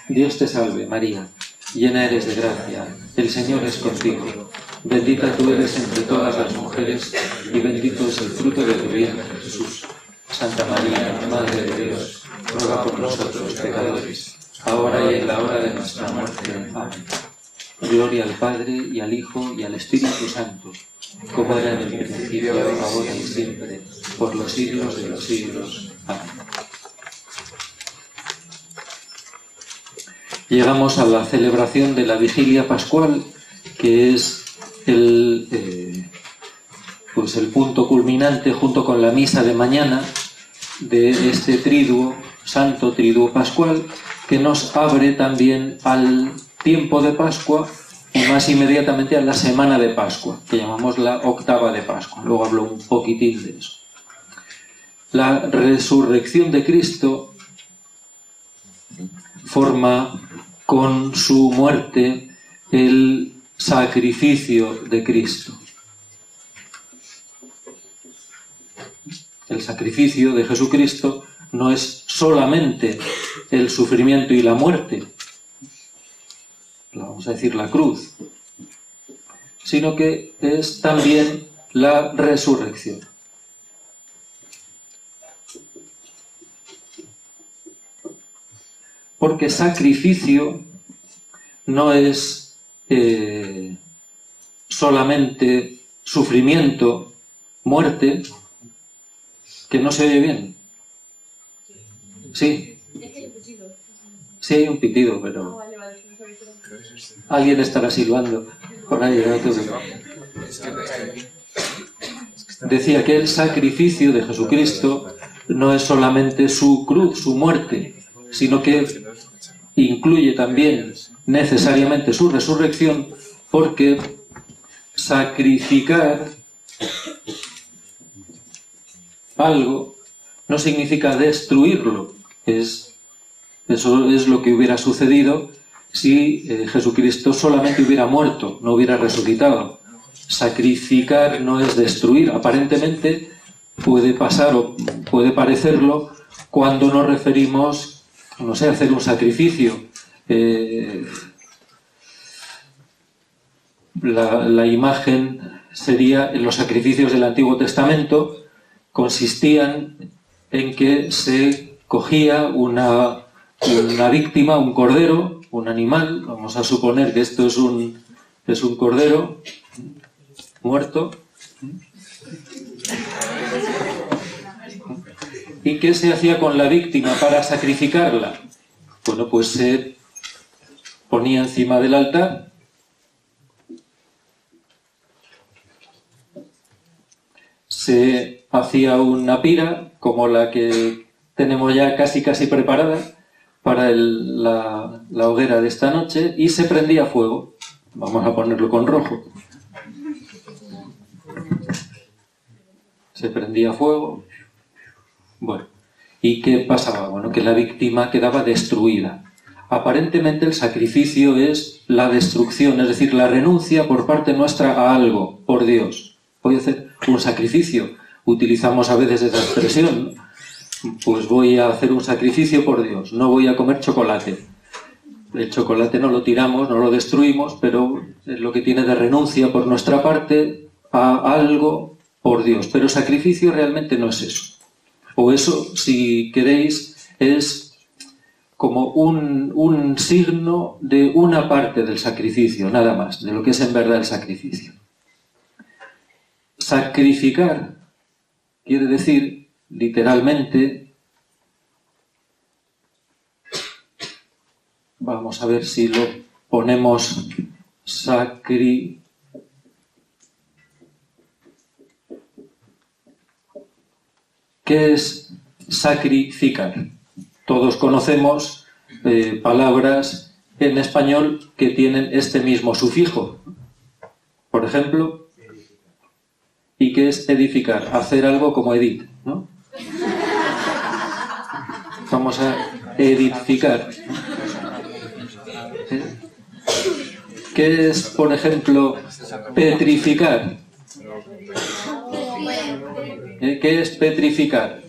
Dios te salve, María, llena eres de gracia, el Señor es contigo. Bendita tú eres entre todas las mujeres, y bendito es el fruto de tu vientre, Jesús. Santa María, Madre de Dios, ruega por nosotros pecadores, ahora y en la hora de nuestra muerte. Amén. Gloria al Padre, y al Hijo, y al Espíritu Santo, como era en el principio, ahora y siempre, por los siglos de los siglos. Amén. Llegamos a la celebración de la Vigilia Pascual, que es el punto culminante, junto con la misa de mañana, de este triduo, Santo Triduo Pascual, que nos abre también al tiempo de Pascua y más inmediatamente a la semana de Pascua, que llamamos la octava de Pascua. Luego hablo un poquitín de eso. La resurrección de Cristo forma con su muerte el sacrificio de Cristo. El sacrificio de Jesucristo no es solamente el sufrimiento y la muerte, vamos a decir la cruz, sino que es también la resurrección. Porque sacrificio no es solamente sufrimiento, muerte, que no se oye bien. Sí. Sí hay un pitido, pero alguien estará silbando por ahí. Decía que el sacrificio de Jesucristo no es solamente su cruz, su muerte, sino que incluye también necesariamente su resurrección, porque sacrificar algo no significa destruirlo. Eso es lo que hubiera sucedido si Jesucristo solamente hubiera muerto, no hubiera resucitado. Sacrificar no es destruir. Aparentemente puede pasar o puede parecerlo cuando nos referimos, no sé, a hacer un sacrificio. La imagen sería, en los sacrificios del Antiguo Testamento consistían en que se cogía una víctima, un cordero, un animal. Vamos a suponer que esto es un cordero muerto. ¿Y qué se hacía con la víctima para sacrificarla? Bueno, pues se ponía encima del altar, se hacía una pira como la que tenemos ya casi preparada para la hoguera de esta noche, y se prendía fuego. Vamos a ponerlo con rojo. Se prendía fuego. Bueno, ¿y qué pasaba? Bueno, que la víctima quedaba destruida. Aparentemente el sacrificio es la destrucción, es decir, la renuncia por parte nuestra a algo, por Dios. Voy a hacer un sacrificio. Utilizamos a veces esa expresión. Pues voy a hacer un sacrificio por Dios. No voy a comer chocolate. El chocolate no lo tiramos, no lo destruimos, pero es lo que tiene de renuncia por nuestra parte a algo por Dios. Pero sacrificio realmente no es eso. O eso, si queréis, es como un signo de una parte del sacrificio, nada más, de lo que es en verdad el sacrificio. Sacrificar quiere decir, literalmente, vamos a ver si lo ponemos, ¿Qué es sacrificar? Todos conocemos palabras en español que tienen este mismo sufijo. Por ejemplo, ¿y qué es edificar? Hacer algo como Edith, ¿no? Vamos a edificar. ¿Qué es, por ejemplo, petrificar? ¿Qué es petrificar?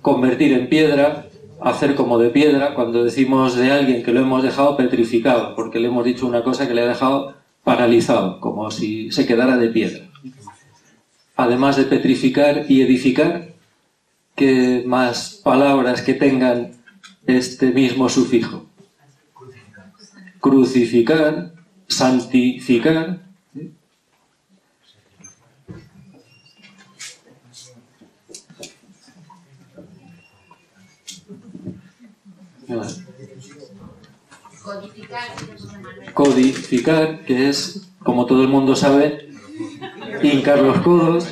convertir en piedra, hacer como de piedra, cuando decimos de alguien que lo hemos dejado petrificado, porque le hemos dicho una cosa que le ha dejado paralizado, como si se quedara de piedra. Además de petrificar y edificar, ¿qué más palabras que tengan este mismo sufijo? Crucificar, santificar. Codificar, que es, como todo el mundo sabe, hincar los codos.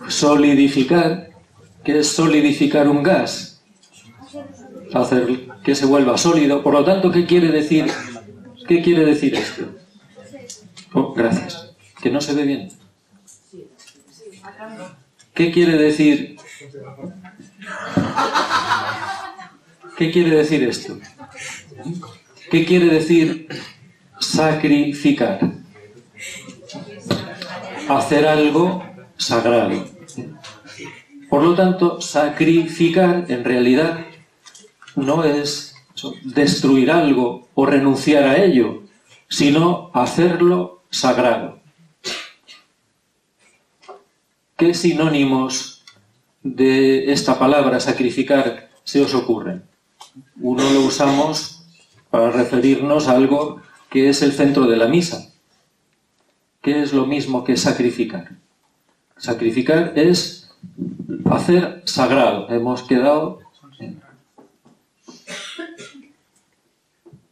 Solidificar, que es solidificar un gas, hacer que se vuelva sólido. Por lo tanto, ¿qué quiere decir esto? Oh, gracias. Que no se ve bien. ¿Qué quiere decir? ¿Qué quiere decir esto? ¿Qué quiere decir sacrificar? Hacer algo sagrado. Por lo tanto, sacrificar en realidad no es destruir algo o renunciar a ello, sino hacerlo sagrado. ¿Qué sinónimos de esta palabra sacrificar se os ocurren? Uno lo usamos para referirnos a algo que es el centro de la misa. ¿Qué es lo mismo que sacrificar? Sacrificar es hacer sagrado. Hemos quedado...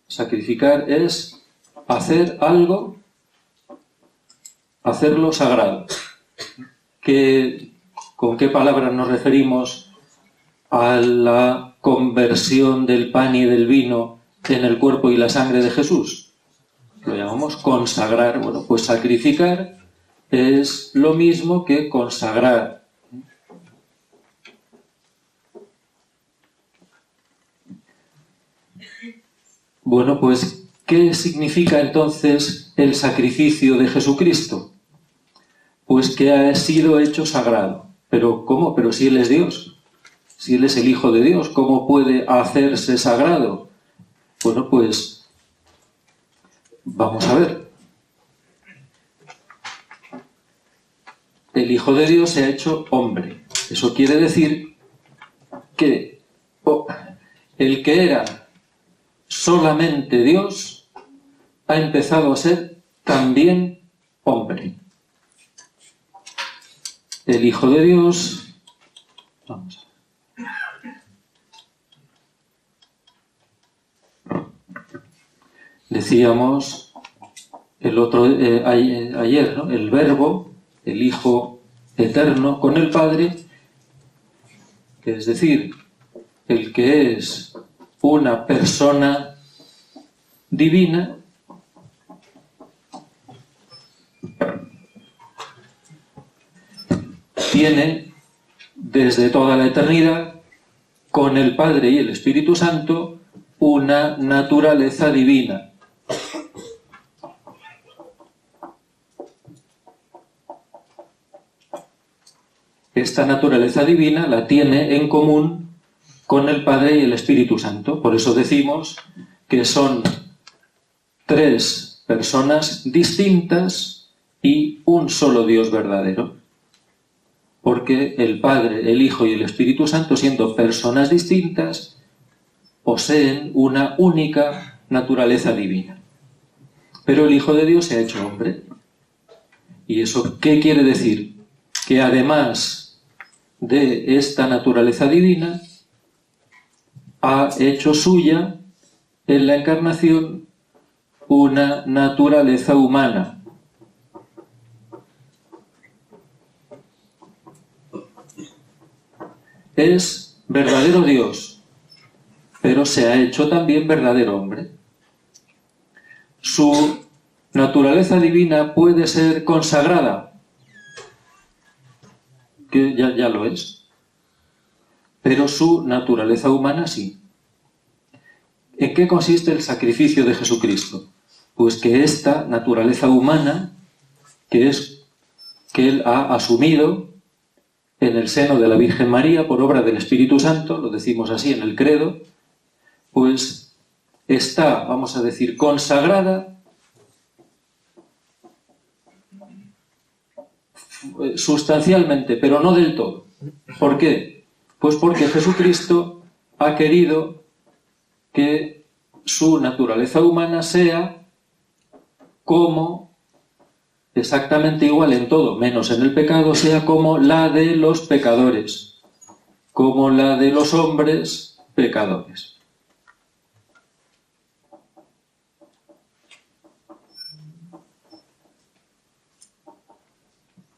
Sacrificar es hacer algo, hacerlo sagrado. ¿Con qué palabras nos referimos a la conversión del pan y del vino en el cuerpo y la sangre de Jesús? Lo llamamos consagrar. Bueno, pues sacrificar es lo mismo que consagrar. Bueno, pues, ¿qué significa entonces el sacrificio de Jesucristo? Pues que ha sido hecho sagrado. ¿Pero cómo? Pero si Él es Dios, si Él es el Hijo de Dios, ¿cómo puede hacerse sagrado? Bueno, pues, vamos a ver. El Hijo de Dios se ha hecho hombre. Eso quiere decir que el que era solamente Dios ha empezado a ser también hombre. El Hijo de Dios... Vamos a ver. Decíamos ayer, ¿no? El Verbo, el Hijo eterno con el Padre, es decir, el que es una persona divina, tiene desde toda la eternidad con el Padre y el Espíritu Santo una naturaleza divina. Esta naturaleza divina la tiene en común con el Padre y el Espíritu Santo. Por eso decimos que son tres personas distintas y un solo Dios verdadero. Porque el Padre, el Hijo y el Espíritu Santo, siendo personas distintas, poseen una única naturaleza divina. Pero el Hijo de Dios se ha hecho hombre. ¿Y eso qué quiere decir? Que además de esta naturaleza divina, ha hecho suya en la encarnación una naturaleza humana. Es verdadero Dios, pero se ha hecho también verdadero hombre. Su naturaleza divina puede ser consagrada, que ya lo es. Pero su naturaleza humana sí. ¿En qué consiste el sacrificio de Jesucristo? Pues que esta naturaleza humana, que es que Él ha asumido en el seno de la Virgen María por obra del Espíritu Santo, lo decimos así en el credo, pues está, vamos a decir, consagrada sustancialmente, pero no del todo. ¿Por qué? Pues porque Jesucristo ha querido que su naturaleza humana sea como, exactamente igual en todo, menos en el pecado, sea como la de los pecadores, como la de los hombres pecadores.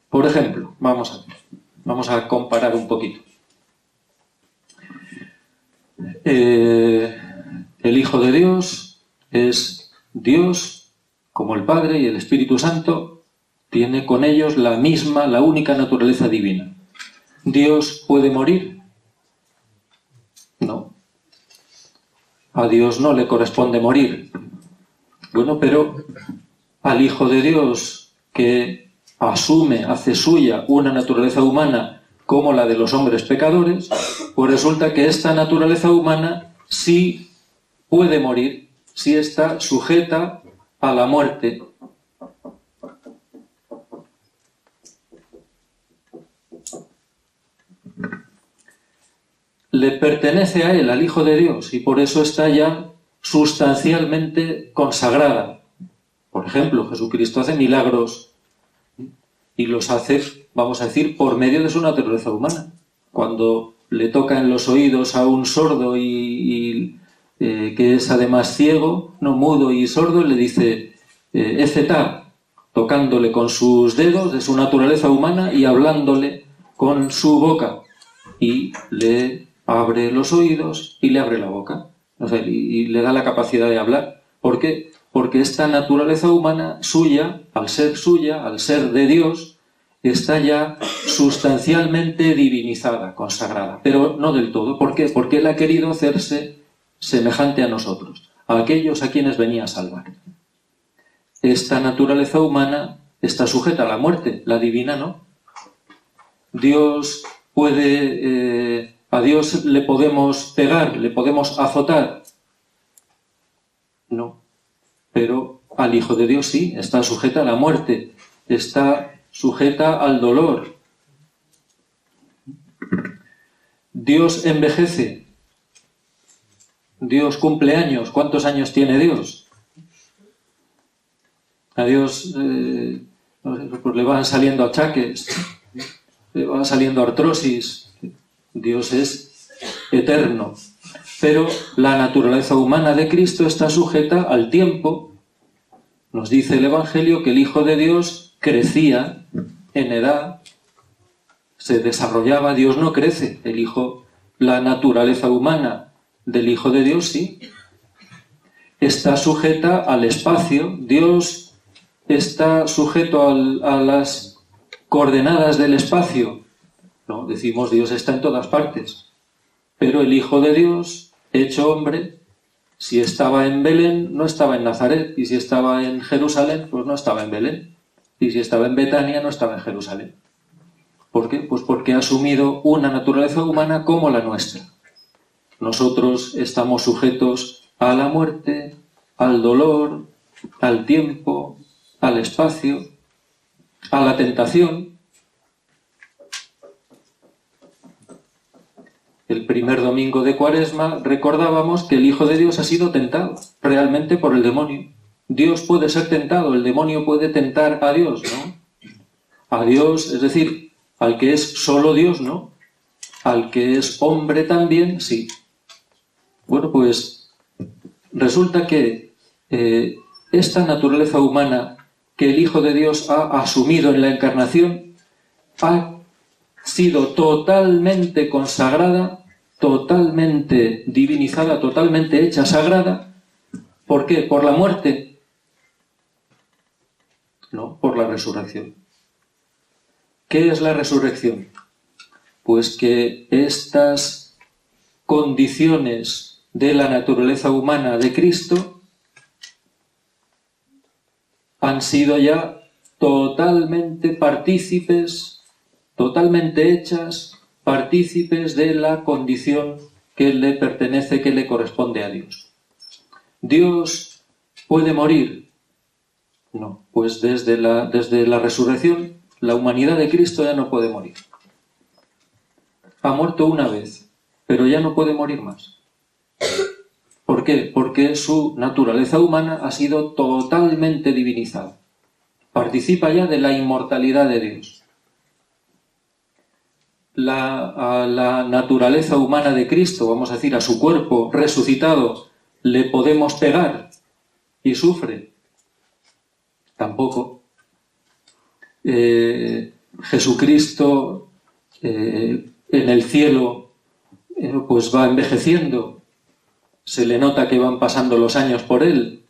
Por ejemplo, vamos a comparar un poquito. El Hijo de Dios es Dios, como el Padre y el Espíritu Santo, tiene con ellos la única naturaleza divina. ¿Dios puede morir? No. A Dios no le corresponde morir. Bueno, pero al Hijo de Dios, que asume, hace suya una naturaleza humana como la de los hombres pecadores, pues resulta que esta naturaleza humana sí puede morir, sí está sujeta a la muerte. Le pertenece a Él, al Hijo de Dios, y por eso está ya sustancialmente consagrada. Por ejemplo, Jesucristo hace milagros y los hace, vamos a decir, por medio de su naturaleza humana. Cuando le toca en los oídos a un sordo que es además ciego, no, mudo y sordo, le dice Efetá, tocándole con sus dedos de su naturaleza humana y hablándole con su boca, y le abre los oídos y le abre la boca, o sea, y le da la capacidad de hablar. ¿Por qué? Porque esta naturaleza humana suya, al ser de Dios, está ya sustancialmente divinizada, consagrada, pero no del todo. ¿Por qué? Porque Él ha querido hacerse semejante a nosotros, a aquellos a quienes venía a salvar. Esta naturaleza humana está sujeta a la muerte, la divina no. Dios puede, a Dios le podemos pegar, le podemos azotar. No, pero al Hijo de Dios sí, está sujeta a la muerte, está sujeta al dolor. Dios envejece, Dios cumple años. ¿Cuántos años tiene Dios? A Dios pues le van saliendo achaques, le van saliendo artrosis. Dios es eterno. Pero la naturaleza humana de Cristo está sujeta al tiempo. Nos dice el Evangelio que el Hijo de Dios crecía en edad, se desarrollaba. Dios no crece. La naturaleza humana del Hijo de Dios sí. Está sujeta al espacio. Dios está sujeto a las coordenadas del espacio. No, decimos Dios está en todas partes. Pero el Hijo de Dios, hecho hombre, si estaba en Belén, no estaba en Nazaret. Y si estaba en Jerusalén, pues no estaba en Belén. Y si estaba en Betania, no estaba en Jerusalén. ¿Por qué? Pues porque ha asumido una naturaleza humana como la nuestra. Nosotros estamos sujetos a la muerte, al dolor, al tiempo, al espacio, a la tentación. El primer domingo de Cuaresma recordábamos que el Hijo de Dios ha sido tentado realmente por el demonio. Dios puede ser tentado, el demonio puede tentar a Dios, ¿no? A Dios, es decir, al que es solo Dios, ¿no? Al que es hombre también, sí. Bueno, pues resulta que esta naturaleza humana que el Hijo de Dios ha asumido en la encarnación ha sido totalmente consagrada, totalmente divinizada, totalmente hecha sagrada. ¿Por qué? ¿Por la muerte? No, por la resurrección. ¿Qué es la resurrección? Pues que estas condiciones de la naturaleza humana de Cristo han sido ya totalmente partícipes, totalmente hechas partícipes de la condición que le pertenece, que le corresponde a Dios. ¿Dios puede morir? No, pues desde la resurrección, la humanidad de Cristo ya no puede morir. Ha muerto una vez, pero ya no puede morir más. ¿Por qué? Porque su naturaleza humana ha sido totalmente divinizada. Participa ya de la inmortalidad de Dios. A la naturaleza humana de Cristo, vamos a decir, a su cuerpo resucitado, ¿le podemos pegar y sufre? Tampoco. Jesucristo en el cielo pues va envejeciendo, se le nota que van pasando los años por él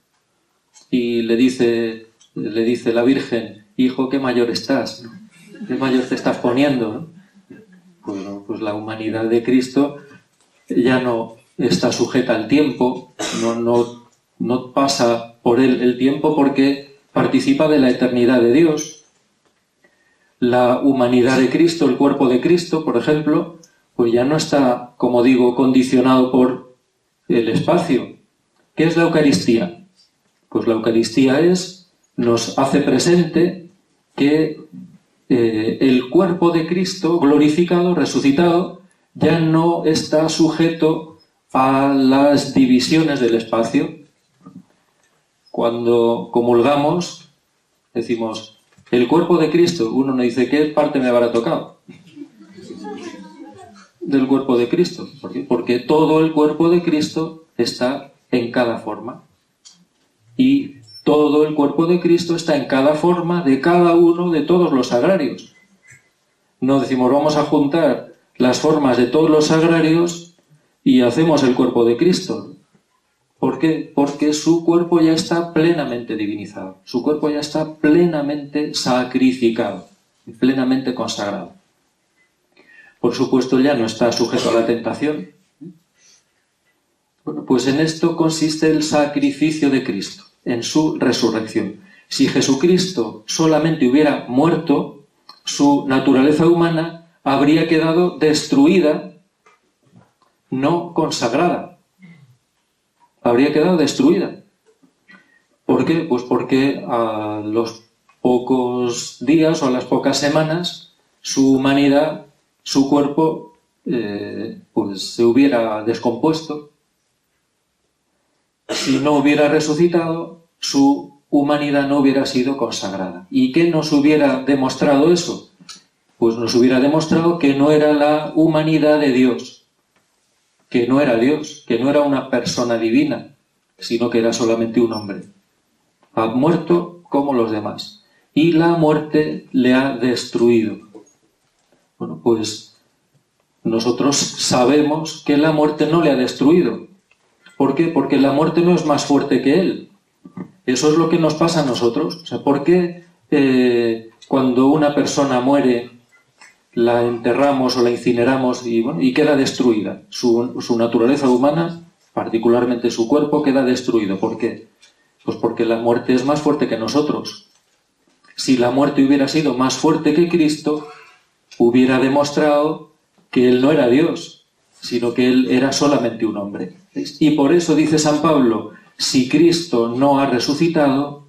y le dice la Virgen: hijo, qué mayor estás, ¿no? Qué mayor te estás poniendo, ¿no? Pues la humanidad de Cristo ya no está sujeta al tiempo, no pasa por él el tiempo, porque participa de la eternidad de Dios. La humanidad de Cristo, el cuerpo de Cristo, por ejemplo, pues ya no está, como digo, condicionado por el espacio. ¿Qué es la Eucaristía? Pues la Eucaristía nos hace presente que el cuerpo de Cristo, glorificado, resucitado, ya no está sujeto a las divisiones del espacio. Cuando comulgamos, decimos: el cuerpo de Cristo. Uno nos dice: ¿qué parte me habrá tocado del cuerpo de Cristo? ¿Por qué? Porque todo el cuerpo de Cristo está en cada forma. Y todo el cuerpo de Cristo está en cada forma de cada uno de todos los sagrarios. No decimos: vamos a juntar las formas de todos los sagrarios y hacemos el cuerpo de Cristo. ¿Por qué? Porque su cuerpo ya está plenamente divinizado. Su cuerpo ya está plenamente sacrificado, plenamente consagrado. Por supuesto, ya no está sujeto a la tentación. Bueno, pues en esto consiste el sacrificio de Cristo, en su resurrección. Si Jesucristo solamente hubiera muerto, su naturaleza humana habría quedado destruida, no consagrada. Habría quedado destruida. ¿Por qué? Pues porque a los pocos días o a las pocas semanas su humanidad, su cuerpo, pues se hubiera descompuesto. Si no hubiera resucitado, su humanidad no hubiera sido consagrada. ¿Y qué nos hubiera demostrado eso? Pues nos hubiera demostrado que no era la humanidad de Dios, que no era Dios, que no era una persona divina, sino que era solamente un hombre. Ha muerto como los demás. Y la muerte le ha destruido. Bueno, pues nosotros sabemos que la muerte no le ha destruido. ¿Por qué? Porque la muerte no es más fuerte que él. Eso es lo que nos pasa a nosotros. O sea, ¿por qué cuando una persona muere la enterramos o la incineramos y queda destruida? Su naturaleza humana, particularmente su cuerpo, queda destruido. ¿Por qué? Pues porque la muerte es más fuerte que nosotros. Si la muerte hubiera sido más fuerte que Cristo, hubiera demostrado que él no era Dios, sino que él era solamente un hombre. Y por eso dice San Pablo: si Cristo no ha resucitado,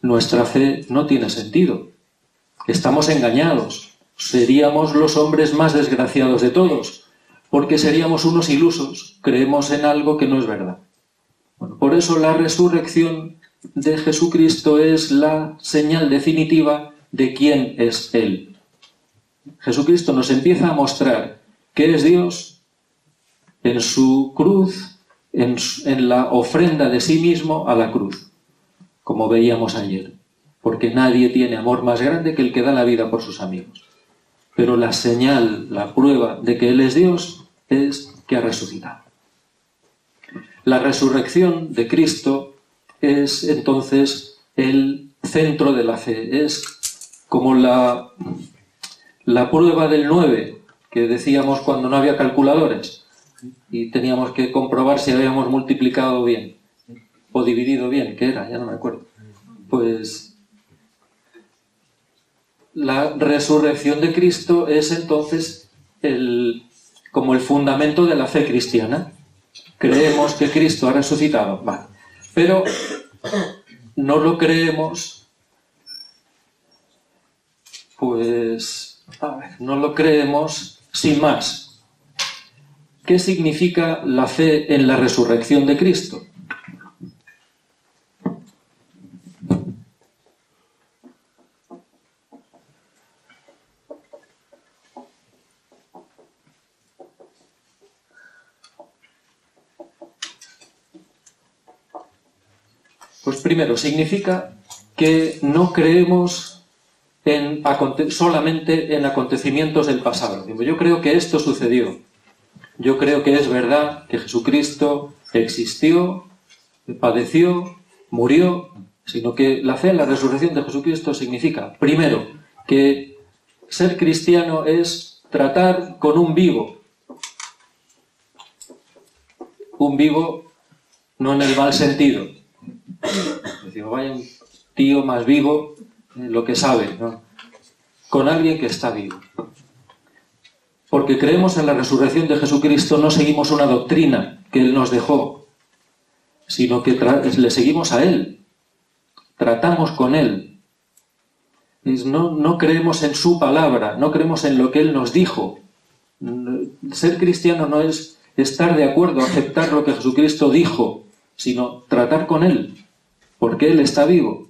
nuestra fe no tiene sentido. Estamos engañados. Seríamos los hombres más desgraciados de todos, porque seríamos unos ilusos, creemos en algo que no es verdad. Bueno, por eso la resurrección de Jesucristo es la señal definitiva de quién es Él. Jesucristo nos empieza a mostrar que es Dios en su cruz, en la ofrenda de sí mismo a la cruz, como veíamos ayer, porque nadie tiene amor más grande que el que da la vida por sus amigos. Pero la señal, la prueba de que Él es Dios es que ha resucitado. La resurrección de Cristo es entonces el centro de la fe, es como la prueba del 9 que decíamos cuando no había calculadores y teníamos que comprobar si habíamos multiplicado bien o dividido bien, ¿qué era? Ya no me acuerdo. Pues la resurrección de Cristo es entonces como el fundamento de la fe cristiana. Creemos que Cristo ha resucitado, vale. Pero no lo creemos, no lo creemos sin más. ¿Qué significa la fe en la resurrección de Cristo? Pues primero, significa que no creemos solamente en acontecimientos del pasado. Yo creo que esto sucedió. Yo creo que es verdad que Jesucristo existió, padeció, murió, sino que la fe en la resurrección de Jesucristo significa, primero, que ser cristiano es tratar con un vivo. Un vivo no en el mal sentido. Decimos, vaya un tío más vivo, lo que sabe, ¿no? Con alguien que está vivo. Porque creemos en la resurrección de Jesucristo, no seguimos una doctrina que Él nos dejó, sino que le seguimos a Él, tratamos con Él. No creemos en su palabra, no creemos en lo que Él nos dijo. Ser cristiano no es estar de acuerdo, aceptar lo que Jesucristo dijo, sino tratar con Él, porque Él está vivo.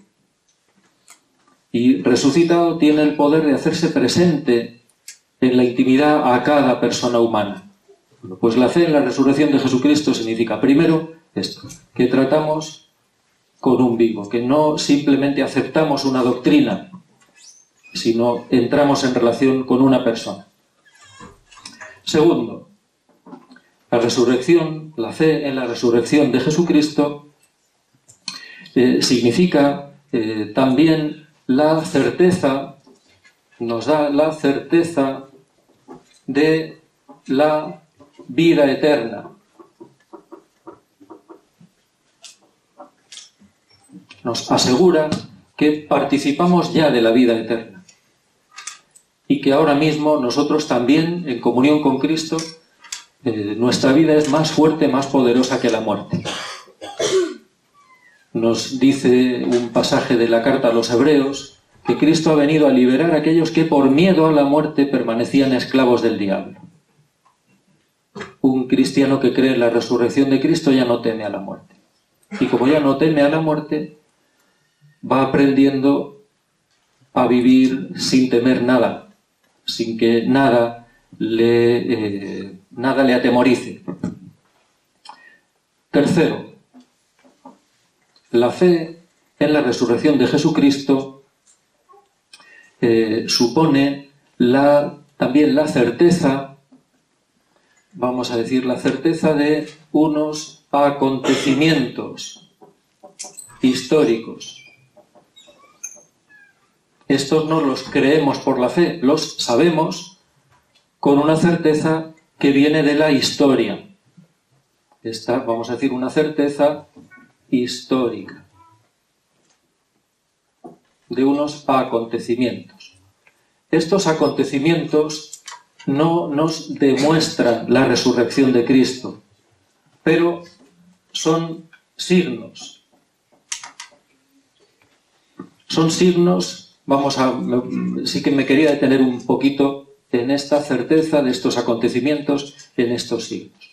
Y resucitado tiene el poder de hacerse presente en la intimidad a cada persona humana. Pues la fe en la resurrección de Jesucristo significa, primero, esto, que tratamos con un vivo, que no simplemente aceptamos una doctrina, sino entramos en relación con una persona. Segundo, la resurrección, la fe en la resurrección de Jesucristo significa también la certeza, nos da la certeza de la vida eterna. Nos asegura que participamos ya de la vida eterna y que ahora mismo nosotros también, en comunión con Cristo, nuestra vida es más fuerte, más poderosa que la muerte. Nos dice un pasaje de la carta a los Hebreos que Cristo ha venido a liberar a aquellos que por miedo a la muerte permanecían esclavos del diablo. Un cristiano que cree en la resurrección de Cristo ya no teme a la muerte. Y como ya no teme a la muerte, va aprendiendo a vivir sin temer nada, sin que nada le atemorice. Tercero, la fe en la resurrección de Jesucristo supone también la certeza, vamos a decir, la certeza de unos acontecimientos históricos. Estos no los creemos por la fe, los sabemos con una certeza que viene de la historia. Esta, vamos a decir, una certeza histórica de unos acontecimientos. Estos acontecimientos no nos demuestran la resurrección de Cristo, pero son signos. Son signos, sí que me quería detener un poquito en esta certeza de estos acontecimientos, en estos signos.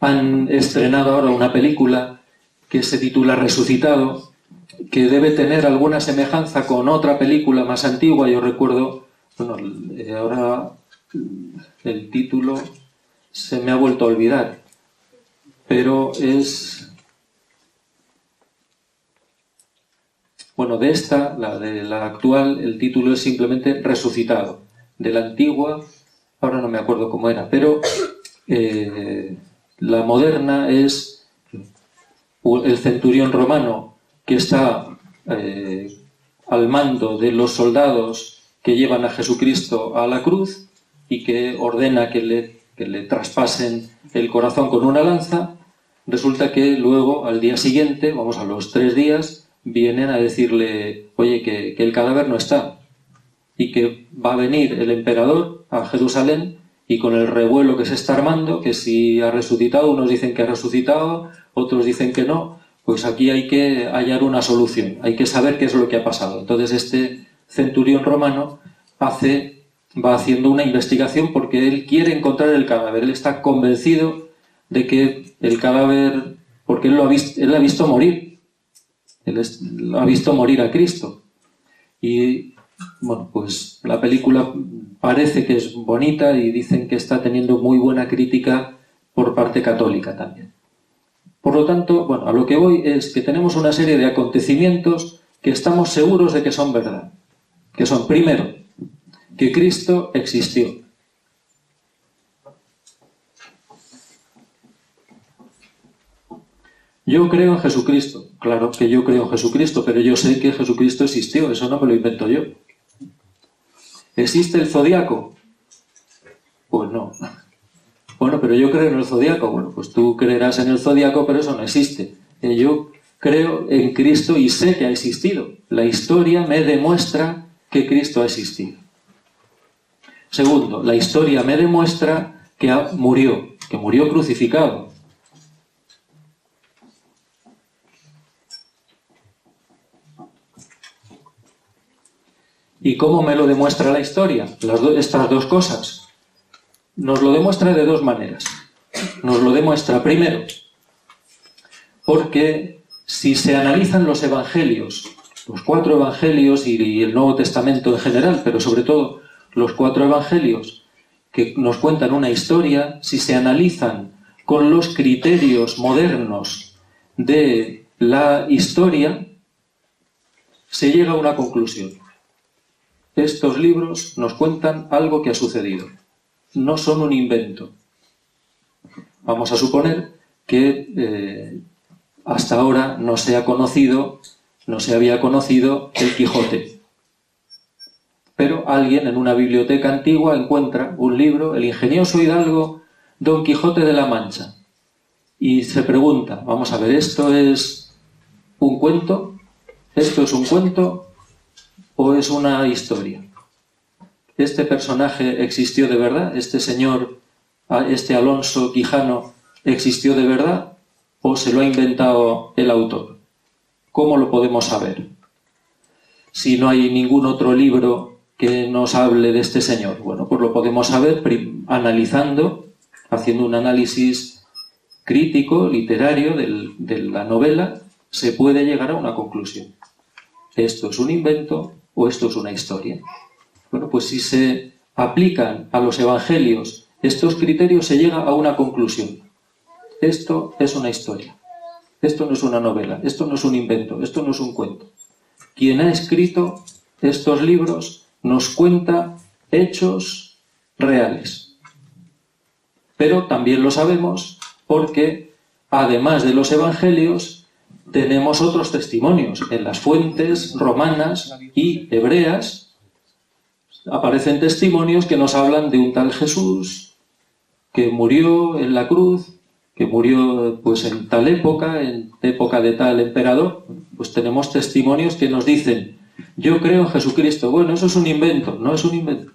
Han estrenado ahora una película que se titula Resucitado, que debe tener alguna semejanza con otra película más antigua. Yo recuerdo, ahora el título se me ha vuelto a olvidar, pero es... Bueno, de esta, de la actual, el título es simplemente Resucitado. De la antigua, ahora no me acuerdo cómo era, pero la moderna es el centurión romano que está al mando de los soldados que llevan a Jesucristo a la cruz y que ordena que le traspasen el corazón con una lanza. Resulta que luego, al día siguiente, vamos a los 3 días, vienen a decirle, oye, que el cadáver no está y que va a venir el emperador a Jerusalén, y con el revuelo que se está armando, que si ha resucitado, unos dicen que ha resucitado, otros dicen que no, pues aquí hay que hallar una solución, hay que saber qué es lo que ha pasado. Entonces este centurión romano va haciendo una investigación porque él quiere encontrar el cadáver, él está convencido de que el cadáver, porque él ha visto morir, lo ha visto morir a Cristo. Y bueno, pues la película parece que es bonita y dicen que está teniendo muy buena crítica por parte católica también. Por lo tanto, bueno, a lo que voy es que tenemos una serie de acontecimientos que estamos seguros de que son verdad. Que son, primero, que Cristo existió. Yo creo en Jesucristo. Claro que yo creo en Jesucristo, pero yo sé que Jesucristo existió, eso no me lo invento yo. ¿Existe el zodiaco? Pues no. Bueno, pero yo creo en el zodiaco. Bueno, pues tú creerás en el zodiaco, pero eso no existe. Yo creo en Cristo y sé que ha existido. La historia me demuestra que Cristo ha existido. Segundo, la historia me demuestra que murió crucificado. ¿Y cómo me lo demuestra la historia? Estas dos cosas. Nos lo demuestra de dos maneras. Nos lo demuestra primero porque si se analizan los evangelios, los 4 evangelios y el Nuevo Testamento en general, pero sobre todo los 4 evangelios que nos cuentan una historia, si se analizan con los criterios modernos de la historia, se llega a una conclusión. Estos libros nos cuentan algo que ha sucedido. No son un invento. Vamos a suponer que hasta ahora no se había conocido el Quijote. Pero alguien en una biblioteca antigua encuentra un libro, El ingenioso hidalgo Don Quijote de la Mancha. Y se pregunta, vamos a ver, ¿esto es un cuento? ¿Esto es un cuento o es una historia? ¿Este personaje existió de verdad? ¿Este señor, este Alonso Quijano, existió de verdad o se lo ha inventado el autor? ¿Cómo lo podemos saber? Si no hay ningún otro libro que nos hable de este señor. Bueno, pues lo podemos saber analizando, haciendo un análisis crítico, literario de la novela, se puede llegar a una conclusión. ¿Esto es un invento o esto es una historia? Bueno, pues si se aplican a los evangelios estos criterios, se llega a una conclusión. Esto es una historia. Esto no es una novela. Esto no es un invento. Esto no es un cuento. Quien ha escrito estos libros nos cuenta hechos reales. Pero también lo sabemos porque, además de los evangelios, tenemos otros testimonios. En las fuentes romanas y hebreas aparecen testimonios que nos hablan de un tal Jesús que murió en la cruz, que murió pues en tal época, en época de tal emperador. Pues tenemos testimonios que nos dicen, yo creo en Jesucristo. Bueno, eso es un invento, no es un invento.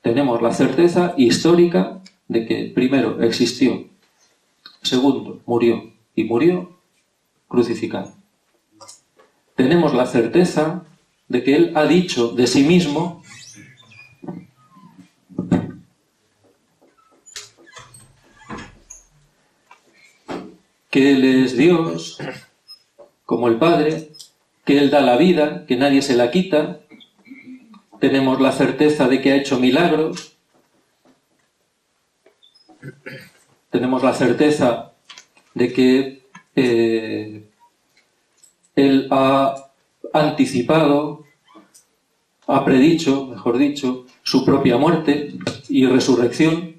Tenemos la certeza histórica de que, primero, existió, segundo, murió, y murió crucificado. Tenemos la certeza de que él ha dicho de sí mismo que él es Dios, como el Padre, que él da la vida, que nadie se la quita. Tenemos la certeza de que ha hecho milagros. Tenemos la certeza de que él ha anticipado, ha predicho, mejor dicho, su propia muerte y resurrección,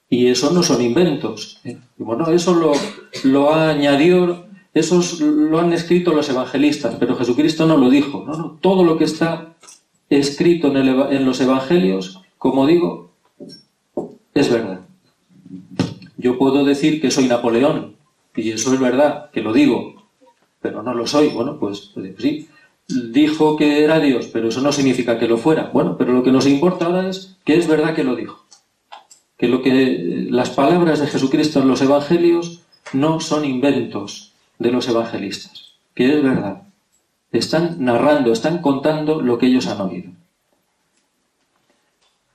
y eso no son inventos. Bueno, eso lo ha añadido, eso lo han escrito los evangelistas, pero Jesucristo no lo dijo. No, todo lo que está escrito en los evangelios, como digo, es verdad. Yo puedo decir que soy Napoleón, y eso es verdad, que lo digo, pero no lo soy. Bueno, pues sí, dijo que era Dios, pero eso no significa que lo fuera. Bueno, pero lo que nos importa ahora es que es verdad que lo dijo. Que las palabras de Jesucristo en los evangelios no son inventos de los evangelistas, que es verdad. Están narrando, están contando lo que ellos han oído.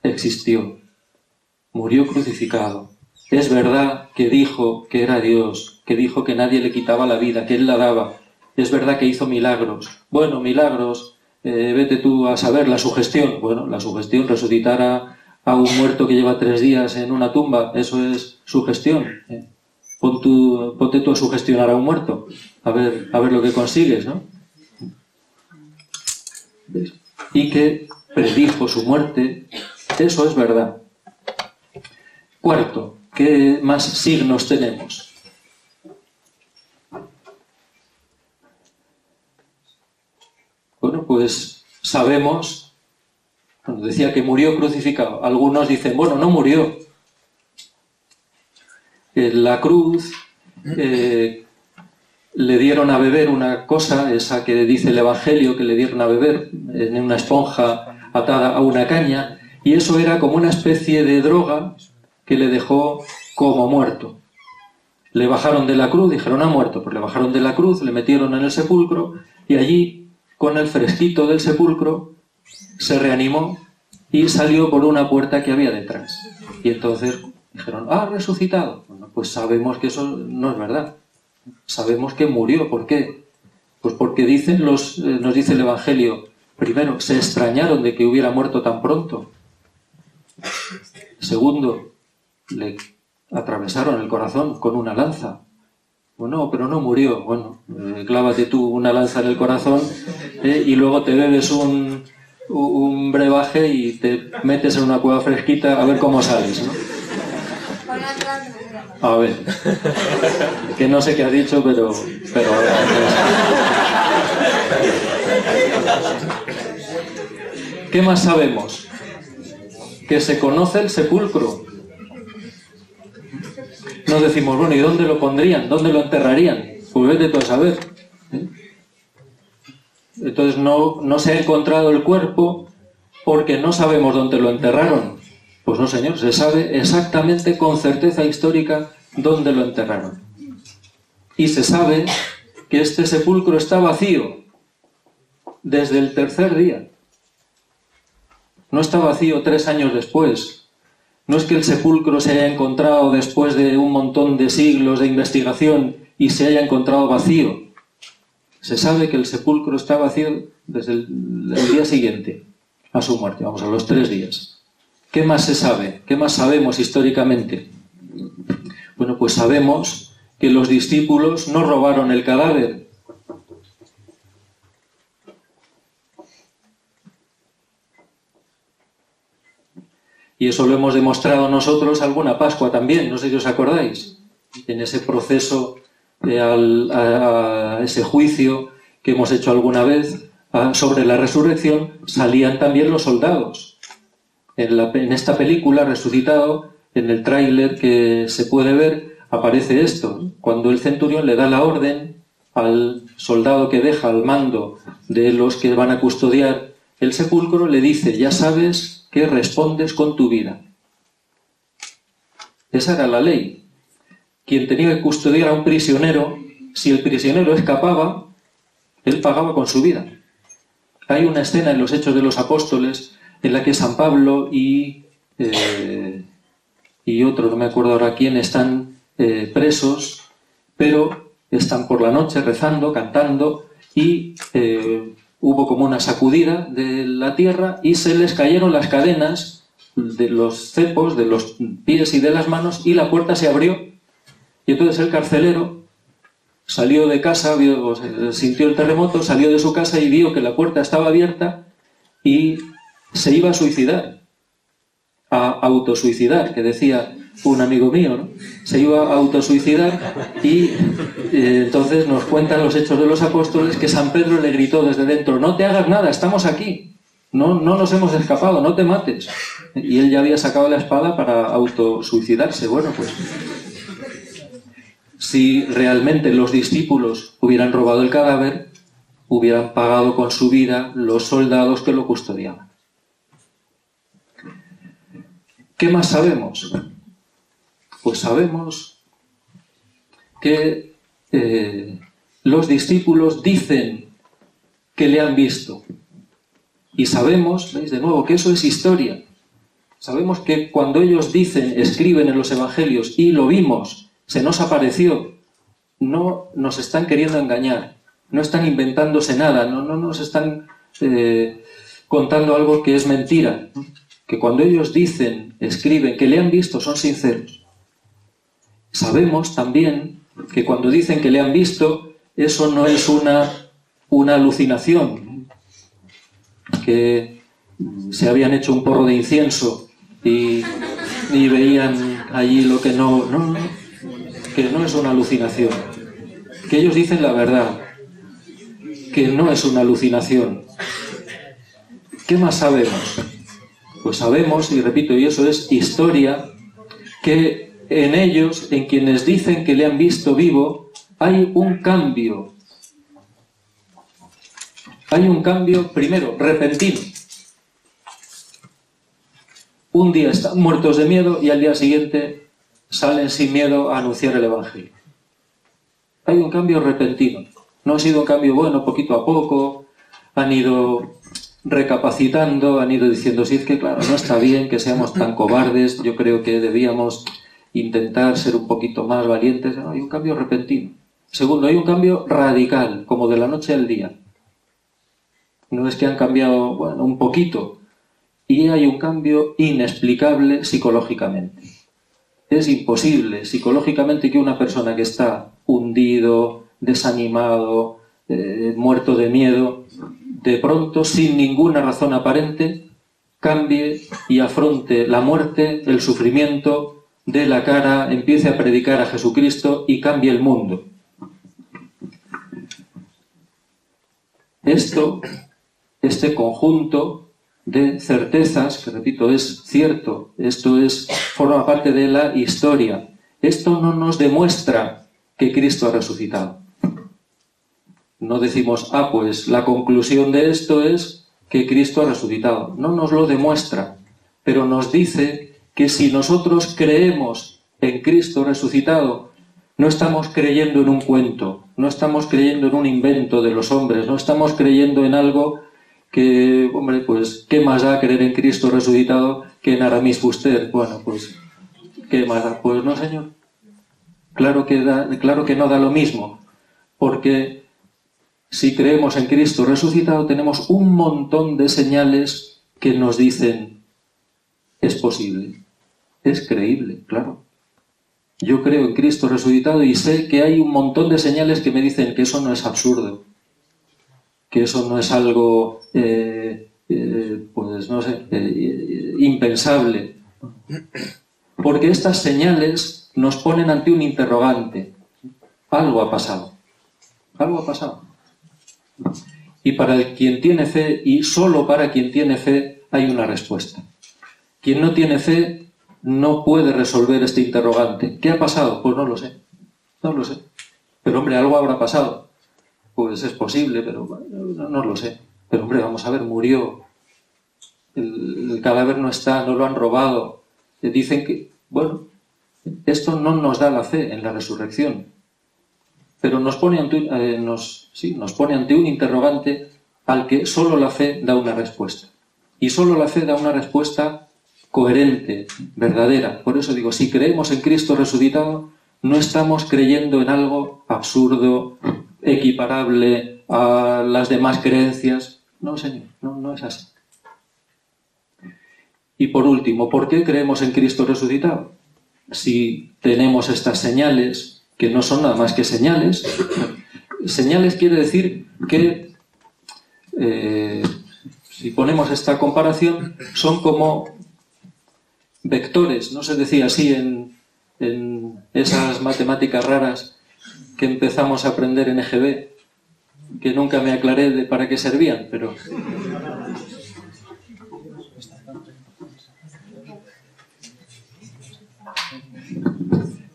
Existió, murió crucificado. Es verdad que dijo que era Dios, que dijo que nadie le quitaba la vida, que Él la daba. Es verdad que hizo milagros. Bueno, milagros, vete tú a saber, la sugestión. Bueno, la sugestión, resucitar a un muerto que lleva 3 días en una tumba, eso es sugestión. Ponte tú a sugestionar a un muerto, a ver lo que consigues, ¿no? Y que predijo su muerte, eso es verdad. Cuarto, ¿qué más signos tenemos? Bueno, pues sabemos, cuando decía que murió crucificado, algunos dicen, bueno, no murió. En la cruz le dieron a beber una cosa, esa que dice el Evangelio, que le dieron a beber en una esponja atada a una caña, y eso era como una especie de droga que le dejó como muerto. Le bajaron de la cruz, dijeron ha muerto, pues le bajaron de la cruz, le metieron en el sepulcro, y allí, con el fresquito del sepulcro, se reanimó y salió por una puerta que había detrás. Y entonces dijeron, ha resucitado. Bueno, pues sabemos que eso no es verdad. Sabemos que murió. ¿Por qué? Pues porque nos dice el Evangelio, primero, se extrañaron de que hubiera muerto tan pronto. Segundo, le atravesaron el corazón con una lanza. Bueno, pero no murió. Bueno, clávate tú una lanza en el corazón y luego te bebes un brebaje y te metes en una cueva fresquita a ver cómo sales, ¿no? A ver, que no sé qué has dicho, pero ¿qué más sabemos? Que se conoce el sepulcro. Nos decimos, bueno, ¿y dónde lo pondrían? ¿Dónde lo enterrarían? Pues vete tú a saber. Entonces no se ha encontrado el cuerpo porque no sabemos dónde lo enterraron. Pues no, señor, se sabe exactamente con certeza histórica dónde lo enterraron. Y se sabe que este sepulcro está vacío desde el 3er día. No está vacío 3 años después. No es que el sepulcro se haya encontrado después de un montón de siglos de investigación y se haya encontrado vacío. Se sabe que el sepulcro está vacío desde el día siguiente a su muerte, vamos, a los 3 días. ¿Qué más se sabe? ¿Qué más sabemos históricamente? Bueno, pues sabemos que los discípulos no robaron el cadáver. Y eso lo hemos demostrado nosotros alguna Pascua también, no sé si os acordáis, en ese proceso, a ese juicio que hemos hecho alguna vez sobre la resurrección, salían también los soldados. En esta película, Resucitado, en el tráiler que se puede ver, aparece esto, cuando el centurión le da la orden al soldado que deja al mando de los que van a custodiar el sepulcro, le dice, ya sabes que respondes con tu vida. Esa era la ley. Quien tenía que custodiar a un prisionero, si el prisionero escapaba, él pagaba con su vida. Hay una escena en los Hechos de los Apóstoles en la que San Pablo y otro, no me acuerdo ahora quién, están presos, pero están por la noche rezando, cantando, y hubo como una sacudida de la tierra y se les cayeron las cadenas de los cepos, de los pies y de las manos, y la puerta se abrió. Y entonces el carcelero salió de casa, sintió el terremoto, salió de su casa y vio que la puerta estaba abierta y se iba a suicidar, a autosuicidar, que decía un amigo mío, ¿no? Se iba a autosuicidar y entonces nos cuentan los Hechos de los Apóstoles que San Pedro le gritó desde dentro, no te hagas nada, estamos aquí, no nos hemos escapado, no te mates. Y él ya había sacado la espada para autosuicidarse. Bueno, pues Si realmente los discípulos hubieran robado el cadáver, hubieran pagado con su vida los soldados que lo custodiaban. ¿Qué más sabemos? Pues sabemos que los discípulos dicen que le han visto. Y sabemos, veis de nuevo, que eso es historia. Sabemos que cuando ellos dicen, escriben en los evangelios, y lo vimos, se nos apareció, no nos están queriendo engañar, no están inventándose nada, no nos están contando algo que es mentira. Que cuando ellos dicen, escriben, que le han visto, son sinceros. Sabemos también que cuando dicen que le han visto, eso no es una alucinación, que se habían hecho un porro de incienso y veían allí lo que no, que no es una alucinación, que ellos dicen la verdad, que no es una alucinación. ¿Qué más sabemos? Pues sabemos, y repito, y eso es historia, que en ellos, en quienes dicen que le han visto vivo, hay un cambio. Hay un cambio, primero, repentino. Un día están muertos de miedo y al día siguiente salen sin miedo a anunciar el Evangelio. Hay un cambio repentino. No ha sido un cambio bueno, poquito a poco. Han ido recapacitando, han ido diciendo, sí, es que claro, no está bien que seamos tan cobardes, yo creo que debíamos intentar ser un poquito más valientes. No, hay un cambio repentino. Segundo, hay un cambio radical, como de la noche al día. No es que han cambiado, bueno, un poquito, y hay un cambio inexplicable psicológicamente. Es imposible psicológicamente que una persona que está hundido, desanimado, muerto de miedo, de pronto, sin ninguna razón aparente, cambie y afronte la muerte, el sufrimiento, dé la cara, empiece a predicar a Jesucristo y cambie el mundo. Este conjunto de certezas, que repito, es cierto, forma parte de la historia. Esto no nos demuestra que Cristo ha resucitado. No decimos, pues la conclusión de esto es que Cristo ha resucitado. No nos lo demuestra, pero nos dice que si nosotros creemos en Cristo resucitado, no estamos creyendo en un cuento, no estamos creyendo en un invento de los hombres, no estamos creyendo en algo que, hombre, pues, ¿qué más da creer en Cristo resucitado que en Aramis Fuster? Bueno, pues, ¿qué más da? Pues no, señor. Claro que no da lo mismo, porque si creemos en Cristo resucitado tenemos un montón de señales que nos dicen, es posible, es creíble, claro. Yo creo en Cristo resucitado y sé que hay un montón de señales que me dicen que eso no es absurdo, que eso no es algo, pues no sé, impensable. Porque estas señales nos ponen ante un interrogante. Algo ha pasado. Algo ha pasado. Y para quien tiene fe, y solo para quien tiene fe, hay una respuesta. Quien no tiene fe no puede resolver este interrogante. ¿Qué ha pasado? Pues no lo sé. No lo sé. Pero hombre, algo habrá pasado. Pues es posible, pero no lo sé. Pero hombre, vamos a ver, murió. El cadáver no está, no lo han robado. Dicen que, bueno, esto no nos da la fe en la resurrección. Pero nos pone ante un interrogante al que solo la fe da una respuesta. Y solo la fe da una respuesta coherente, verdadera. Por eso digo, si creemos en Cristo resucitado, no estamos creyendo en algo absurdo, equiparable a las demás creencias. No, señor, no es así. Y por último, ¿por qué creemos en Cristo resucitado? Si tenemos estas señales, que no son nada más que señales, señales quiere decir que, si ponemos esta comparación, son como vectores, no se decía así en esas matemáticas raras que empezamos a aprender en EGB, que nunca me aclaré de para qué servían, pero...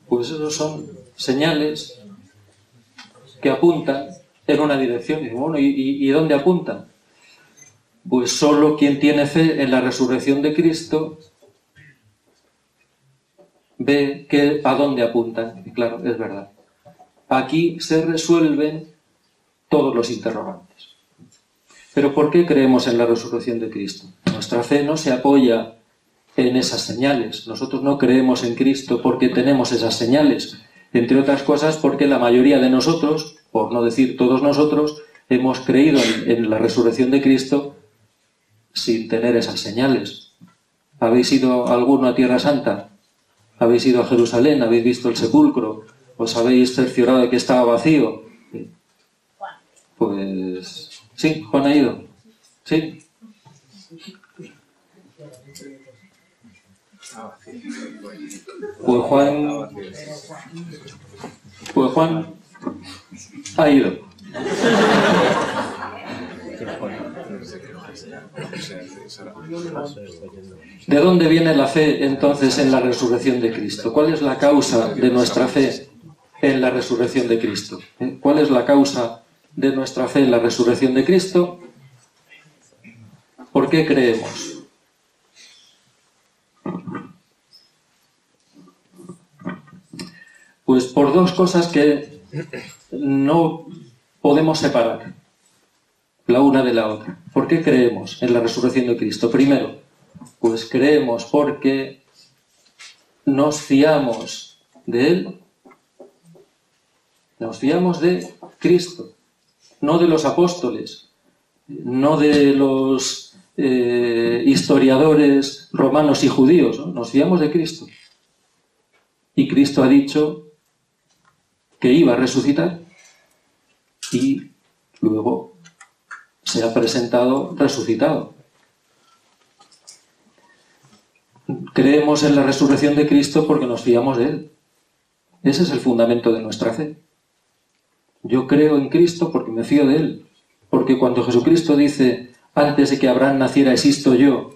Pues esos son señales que apuntan en una dirección. Y bueno, ¿y dónde apuntan? Pues solo quien tiene fe en la resurrección de Cristo ve a dónde apuntan. Y claro, es verdad. Aquí se resuelven todos los interrogantes. Pero ¿por qué creemos en la resurrección de Cristo? Nuestra fe no se apoya en esas señales. Nosotros no creemos en Cristo porque tenemos esas señales. Entre otras cosas porque la mayoría de nosotros, por no decir todos nosotros, hemos creído en la resurrección de Cristo sin tener esas señales. ¿Habéis ido alguno a Tierra Santa? ¿Habéis ido a Jerusalén? ¿Habéis visto el sepulcro? ¿Os habéis cerciorado de que estaba vacío? Pues sí, Juan ha ido. Sí. Pues Juan ha ido. ¿De dónde viene la fe entonces en la resurrección de Cristo? ¿Cuál es la causa de nuestra fe en la resurrección de Cristo? ¿Cuál es la causa de nuestra fe en la resurrección de Cristo? ¿Por qué creemos? Pues por dos cosas que no podemos separar la una de la otra. ¿Por qué creemos en la resurrección de Cristo? Primero, pues creemos porque nos fiamos de Él. Nos fiamos de Cristo, no de los apóstoles, no de los historiadores romanos y judíos, ¿no? Nos fiamos de Cristo. Y Cristo ha dicho que iba a resucitar y luego se ha presentado resucitado. Creemos en la resurrección de Cristo porque nos fiamos de Él. Ese es el fundamento de nuestra fe. Yo creo en Cristo porque me fío de Él. Porque cuando Jesucristo dice, antes de que Abraham naciera existo yo,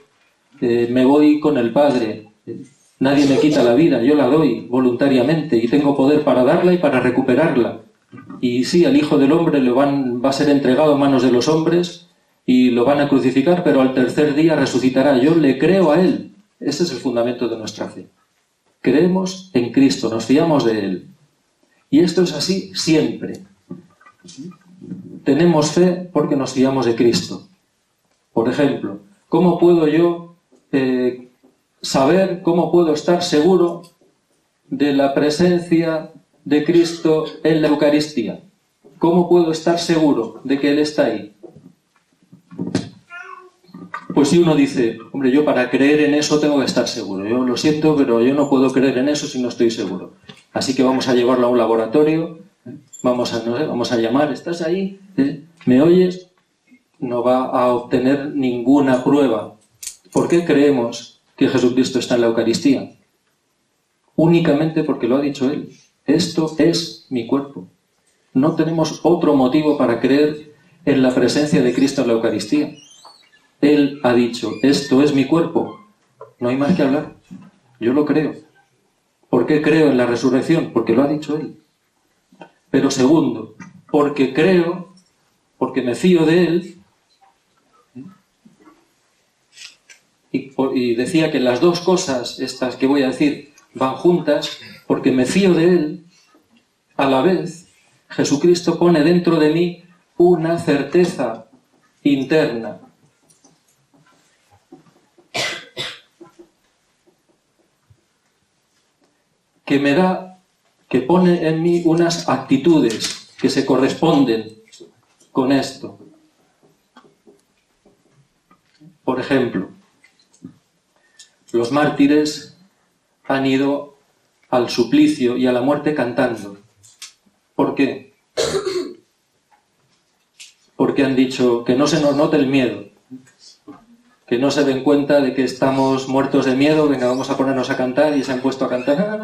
me voy con el Padre, nadie me quita la vida, yo la doy voluntariamente y tengo poder para darla y para recuperarla. Y sí, al Hijo del Hombre va a ser entregado a manos de los hombres y lo van a crucificar, pero al tercer día resucitará. Yo le creo a Él. Ese es el fundamento de nuestra fe. Creemos en Cristo, nos fiamos de Él. Y esto es así siempre. Tenemos fe porque nos fiamos de Cristo. Por ejemplo, ¿cómo puedo yo saber, cómo puedo estar seguro de la presencia de Cristo en la Eucaristía? ¿Cómo puedo estar seguro de que Él está ahí? Pues si uno dice, hombre, yo para creer en eso tengo que estar seguro. Yo lo siento, pero yo no puedo creer en eso si no estoy seguro. Así que vamos a llevarlo a un laboratorio, vamos a llamar, ¿estás ahí? ¿Me oyes? No va a obtener ninguna prueba. ¿Por qué creemos que Jesucristo está en la Eucaristía? Únicamente porque lo ha dicho Él. Esto es mi cuerpo. No tenemos otro motivo para creer en la presencia de Cristo en la Eucaristía. Él ha dicho, esto es mi cuerpo. No hay más que hablar. Yo lo creo. ¿Por qué creo en la resurrección? Porque lo ha dicho Él. Pero segundo, porque creo, porque me fío de Él. Y decía que las dos cosas, estas que voy a decir, van juntas, porque me fío de Él. A la vez, Jesucristo pone dentro de mí una certeza interna. Que me da, que pone en mí unas actitudes que se corresponden con esto. Por ejemplo, los mártires han ido al suplicio y a la muerte cantando. ¿Por qué? Porque han dicho que no se nos note el miedo, que no se den cuenta de que estamos muertos de miedo, venga, vamos a ponernos a cantar, y se han puesto a cantar.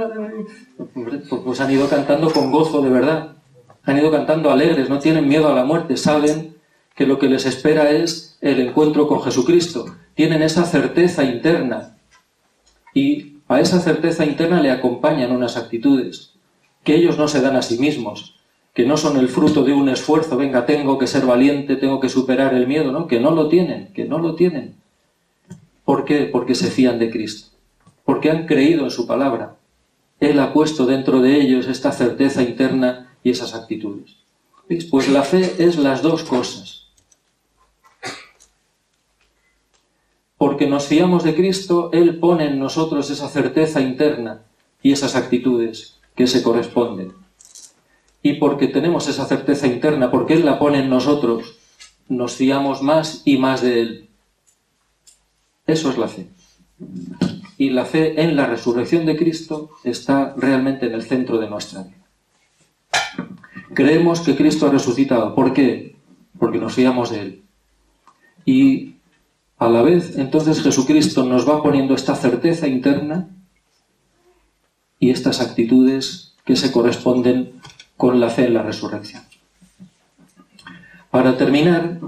Pues han ido cantando con gozo de verdad, han ido cantando alegres, no tienen miedo a la muerte, saben que lo que les espera es el encuentro con Jesucristo, tienen esa certeza interna, y a esa certeza interna le acompañan unas actitudes. que ellos no se dan a sí mismos, que no son el fruto de un esfuerzo, venga, tengo que ser valiente, tengo que superar el miedo, ¿no? Que no lo tienen. ¿Por qué? Porque se fían de Cristo, porque han creído en su palabra. Él ha puesto dentro de ellos esta certeza interna y esas actitudes. ¿Veis? Pues la fe es las dos cosas. Porque nos fiamos de Cristo, Él pone en nosotros esa certeza interna y esas actitudes que se corresponden. Y porque tenemos esa certeza interna, porque Él la pone en nosotros, nos fiamos más y más de Él. Eso es la fe. Y la fe en la resurrección de Cristo está realmente en el centro de nuestra vida. Creemos que Cristo ha resucitado. ¿Por qué? Porque nos fiamos de Él. Y a la vez, entonces Jesucristo nos va poniendo esta certeza interna y estas actitudes que se corresponden con la fe en la resurrección. Para terminar,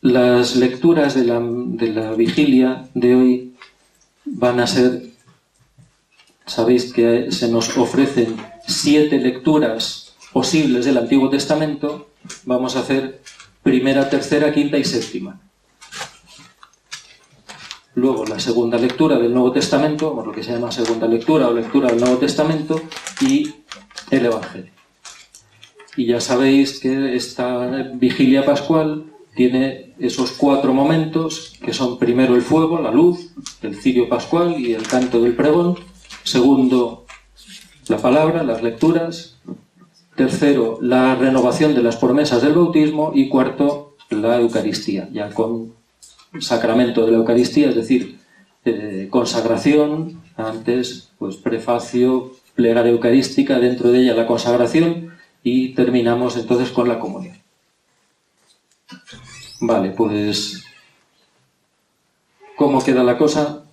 las lecturas de la vigilia de hoy van a ser, sabéis que se nos ofrecen 7 lecturas posibles del Antiguo Testamento. Vamos a hacer primera, tercera, quinta y séptima. Luego la segunda lectura del Nuevo Testamento, o lo que se llama segunda lectura o lectura del Nuevo Testamento, y el Evangelio. Y ya sabéis que esta vigilia pascual tiene esos 4 momentos, que son primero el fuego, la luz, el cirio pascual y el canto del pregón. Segundo, la palabra, las lecturas. Tercero, la renovación de las promesas del bautismo. Y cuarto, la Eucaristía, ya con sacramento de la Eucaristía, es decir, consagración, antes pues prefacio, plegaria eucarística, dentro de ella la consagración, y terminamos entonces con la comunión. Vale, pues ¿cómo queda la cosa?